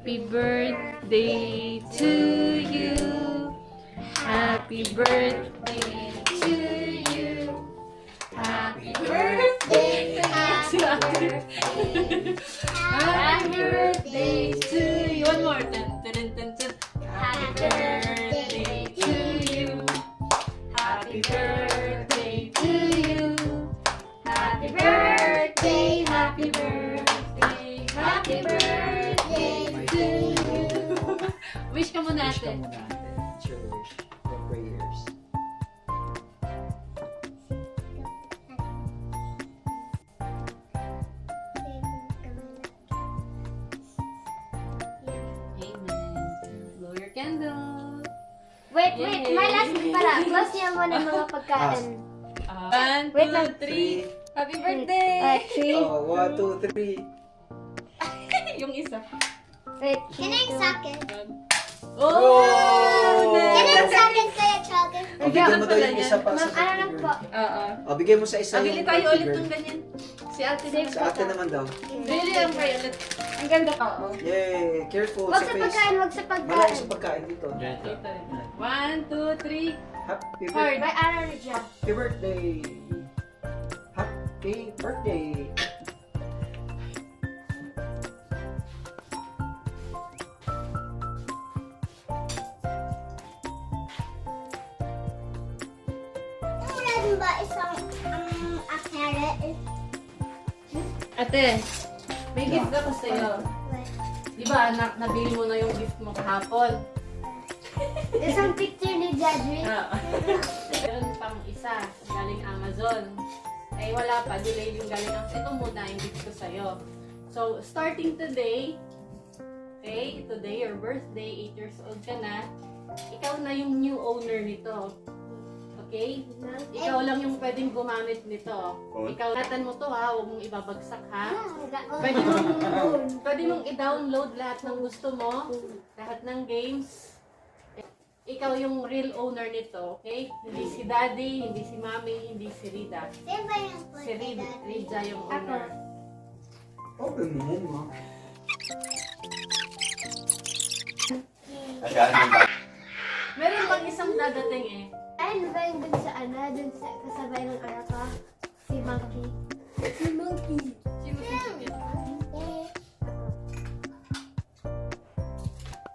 Happy birthday to you. Happy birthday to you. Happy birthday. Happy birthday to you. One more. Dun, dun, dun, dun. Happy birthday to you. Happy birthday to you. Happy birthday. Happy birthday. Happy birthday to you. Wish ka muna Wish ka ate. muna ate. It's your wish. Your prayers. Amen. Blow your candle. Wait, my last para. Close niya muna mga pagkain. 1, Wait lang. 2, 3. Happy birthday! 3. Oh, 1, 2, 3. Yung isa. Wait. Kinang sakin. Oh! Kinang sakin kaya chocolate. O, bigyan mo daw yung isa pa sa Ano lang po? Oo. O, bigyan mo sa isa Bili tayo ulit ng ganyan. Si ate din. Sa ate naman daw. Bili ang kayo ulit. Ang ganda pa. Oo. Yay! Careful Wag sa sa face. pagkain, wag sa Malayo pagkain. sa pagkain dito. 1, 2, 3. Happy Heart. May araw na siya. birthday! Happy birthday! Wala din ba isang a carrot? Ate, may gift ako sa'yo. Di ba, anak, nabili mo na yung gift mo kahapon? Isang picture ni Jadri. Meron pang isa, galing Amazon. Eh, wala pa, delay yung galing Amazon. Ito muna yung gift ko sa'yo. So, starting today, okay, today, your birthday, 8 years old ka na, ikaw na yung new owner nito. Okay? Ikaw lang yung pwedeng gumamit nito. Ikaw, latan mo to ha, huwag mong ibabagsak ha. Pwede mong i-download lahat ng gusto mo, lahat ng games. Ikaw yung real owner nito, okay? Hindi si daddy, hindi si mommy, hindi si Rida. Sino ba yung Si Rida yung owner. Open mo mo. Meron pang isang dadating eh. Ay, ano ba yung dun sa dun sa kasabay ng anak ko? Si Monkey. Si Monkey. Sino si Chicken?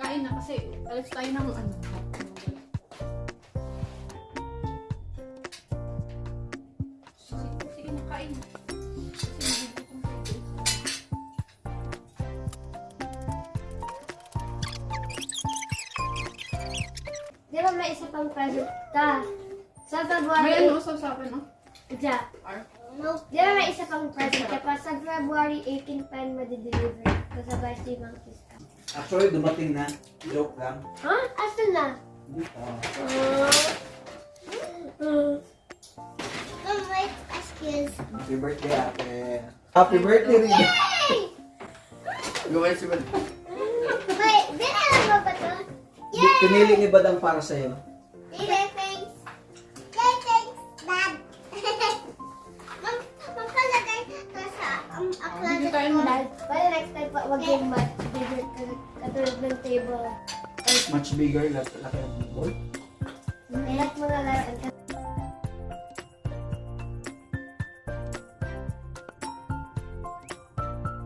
Kain na kasi, alis tayo ng ano. Sige na, kain. Di ba may isa pang present ka? Sa May February... ano sa akin, no? Diyan. Di ba may isa pang present ka pa? Sa February 18 pa yun madideliver. Kasabay si Monkey ka. Actually, dumating na. Joke lang. Ha? Asan na? Mom, wait, excuse. Happy birthday, ate. Happy birthday, Rina. Gawin si Badang. Wait, dinala mo ba to? Yay! Pinili ni Badang para sa'yo. Yay, thanks. Yay, thanks, Dad. Ma'am, magpalagay ka sa Hindi tayo closet ko. Dad, pwede next time pa wag yung mat. Katulad ng table. Much bigger. Laki ng board. Lahat mo na laruan ka.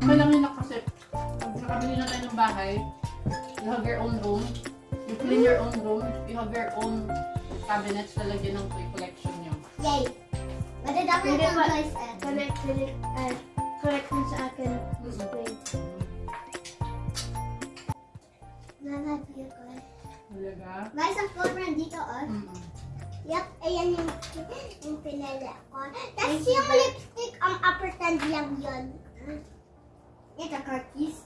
Alam nyo na kasi, pag nakabili na tayo ng bahay, you have your own room, you clean your own room, you have your own cabinets na lagyan ng toy collection nyo. Yay. Madadami Hindi ng pa. toys eh. Correct mo sa akin. Display. Nalagyan ko. Talaga? May isang phone dito, oh. Yup, ayan yung pinili ko. Tapos yung lipstick, ang upper hand lang yun. Ito, cookies.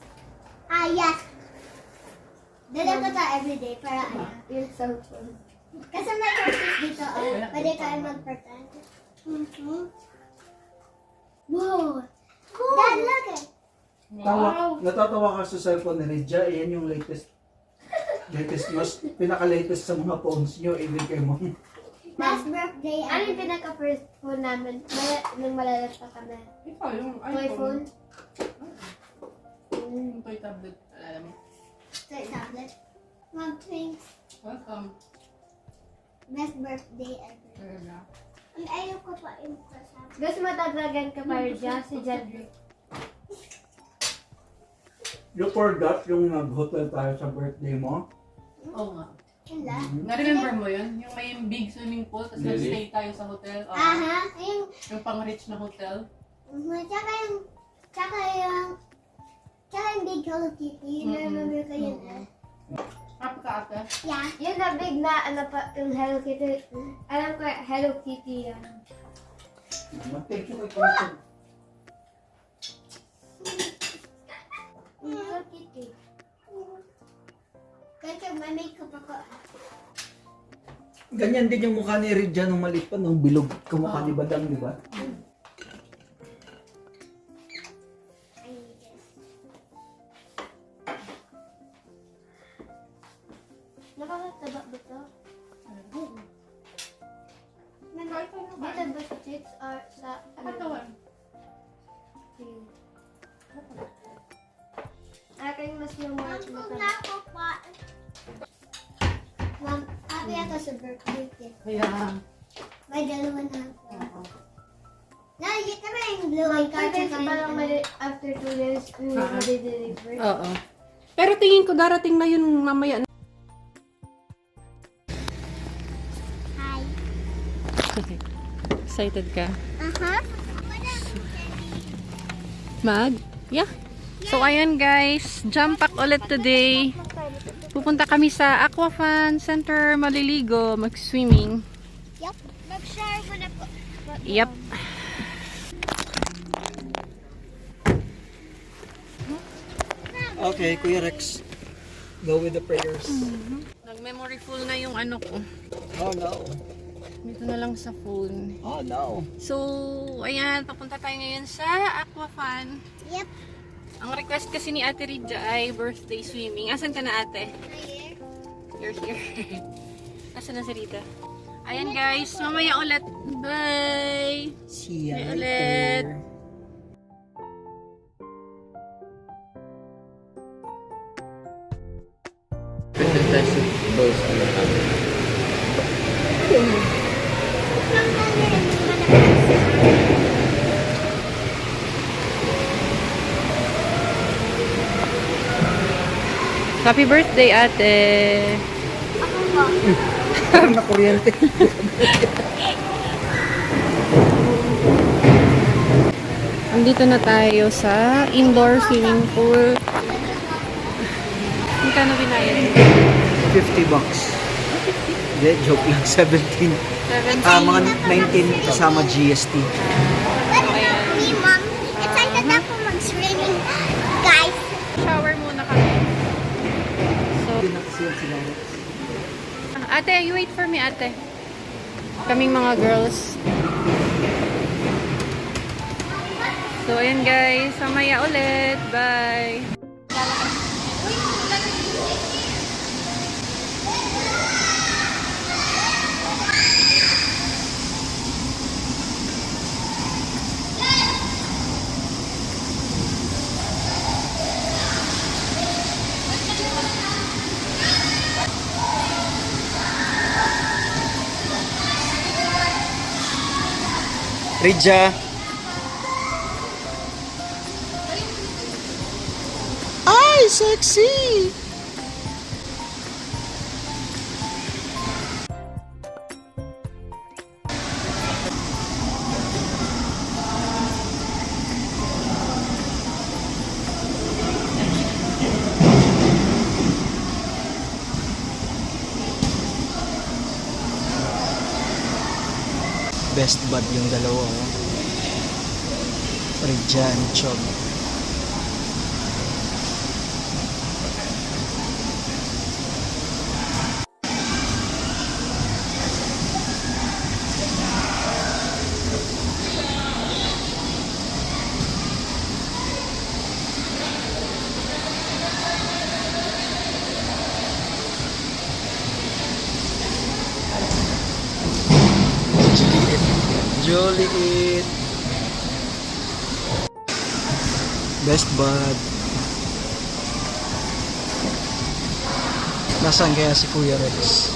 Ah, yes. Dala ko to everyday para ano. Yung cellphone. Kasi may cookies dito, oh. Pwede kayo mag-pretend. Wow. Cool. Dad, look it. Natatawa ka sa cellphone ni Regia. Ayan yung latest, mas pinaka-latest sa mga phones nyo, even kay mom. Last birthday. Ano yung pinaka-first phone namin? Nung malalat pa kami. Ikaw, yung Toy phone? Yung toy tablet, alam mo. Straight tablet. Mom, thanks. Welcome. Best birthday ever. Ang ayaw ko pa yung kasama. Gusto mataglagan ka pa rin dyan si Jedrick. You forgot yung nag-hotel tayo sa birthday mo? Oo nga. Wala. Na-remember mo yun? Yung may big swimming pool, tapos Really? nag-stay tayo sa hotel. Aha. Yung pang-rich na hotel. Tsaka yung big Hello Kitty. Na-remember ko yun eh. Happy ka ate? Yeah. Yun na big na ano pa yung Hello Kitty. Alam ko Hello Kitty yan. Thank you kay Kuya. Hello Kitty. Kasi may makeup ako. Ganyan din yung mukha ni Ridja nung maliit pa, nung bilog kamukha ni Badang, di ba? Nakakataba ba ito? Dito ba sa chips or sa Katawan. Aking mas yung mga Mom, kung mataba. na ako pa. Mom, happy ako sa birthday kit. Kaya, May dalawa na ako. Nakikita mo yung blue and card. Kasi parang after 2 years, deliver. oo. Pero tingin ko darating na yun mamaya. Hi. Excited ka? Uh-huh. Mag? Yeah. So, ayan guys. Jump pack ulit today. Pupunta kami sa Aquafan Center, maliligo, mag-swimming. Yup. Mag-share mo na po. Yep. Okay, Kuya Rex. Go with the prayers. Nag-memory full na yung ano ko. Oh no. Dito na lang sa phone. Oh no. So, ayan. Papunta tayo ngayon sa Aquafan. Yep. Ang request kasi ni Ate Ridja ay birthday swimming. Asan ka na ate? Here. You're here. Asan na si Rita? Ayan guys, mamaya ulit. Bye! See ya Bye ulit. Happy birthday, ate! Ako po. Parang na kuryente. Andito na tayo sa indoor swimming pool. Magkano binayad? $50. Hindi, joke lang. 17. 17. Mga 19 kasama GST. But me, Mom, excited ako mag-swimming. Guys. Shower muna kami. So, Hindi na kasi yung sila. ate, you wait for me, ate. Kaming mga girls. So, ayan guys. Mamaya ulit. Bye! Ridja. Ay, sexy! Best bud yung dalawa. Oh. Ridja and Chog. Joliet. Best bud. Nasaan kaya si Kuya Rex?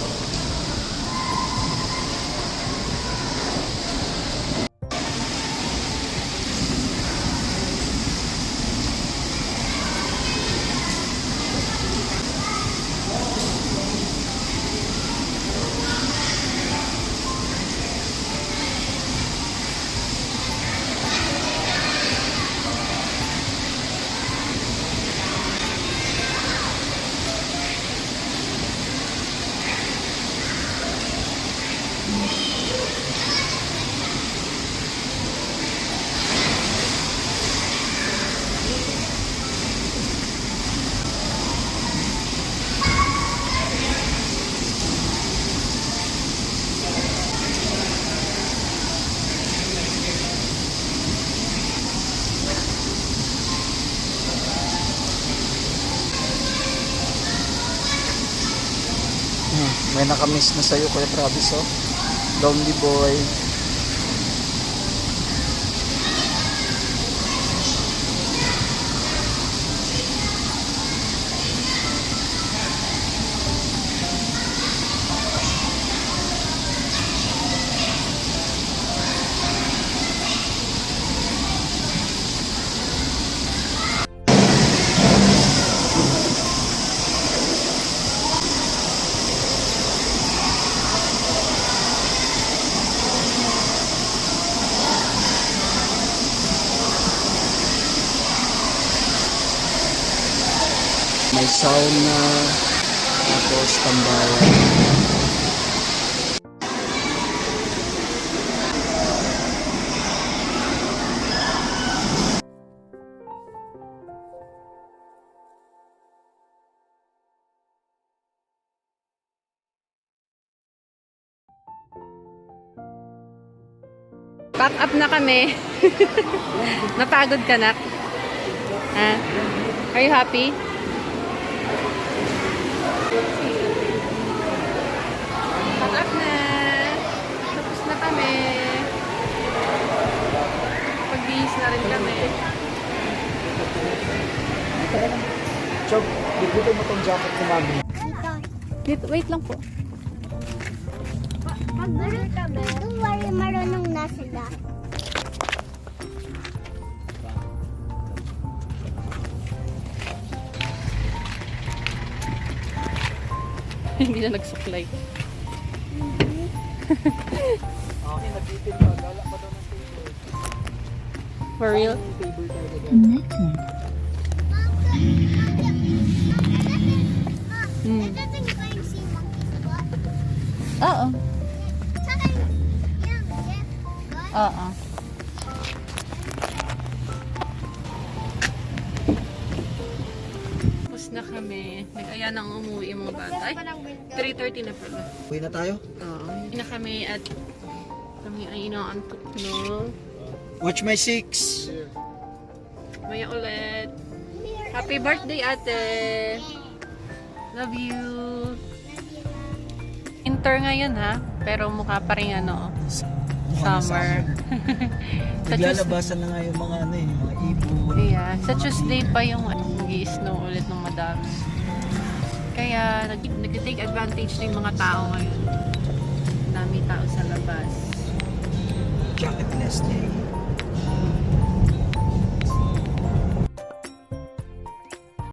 May nakamiss na sa'yo, Kuya Travis, oh. Lonely boy. May sauna, tapos tambayan. Pack up na kami. Napagod ka na? Ah, are you happy? Pack up na. Tapos na kami. Pagbihis na rin kami. Chop, bigyan mo tong jacket ni Mami. Dito, wait lang po. Pag gano'n kami, don't worry, marunong na sila. Hindi na nagsuklay. Okay, nag-itin pa. Gala pa daw ng table. For real? Table talaga. Mm. Ito yung pa yung sea monkeys, diba? Oo. Tsaka yung yes, diba? Oo. Tapos na kami. Nag-aya nang umuwi yung mga bata. Ay, 3:30 na pala. Uwi na tayo? Oo. Hindi na kami at kami ay inaantok no. Watch my 6. Maya ulit. Happy birthday, ate! Love you! Winter ngayon ha, pero mukha pa rin ano, summer. Sa Naglalabasan na nga yung mga ano eh, yung mga ibon. Yeah, sa Tuesday pa yung nag-i-snow ulit ng madami. Kaya nag-take advantage ng mga tao ngayon. Dami tao sa labas. Jacketless day.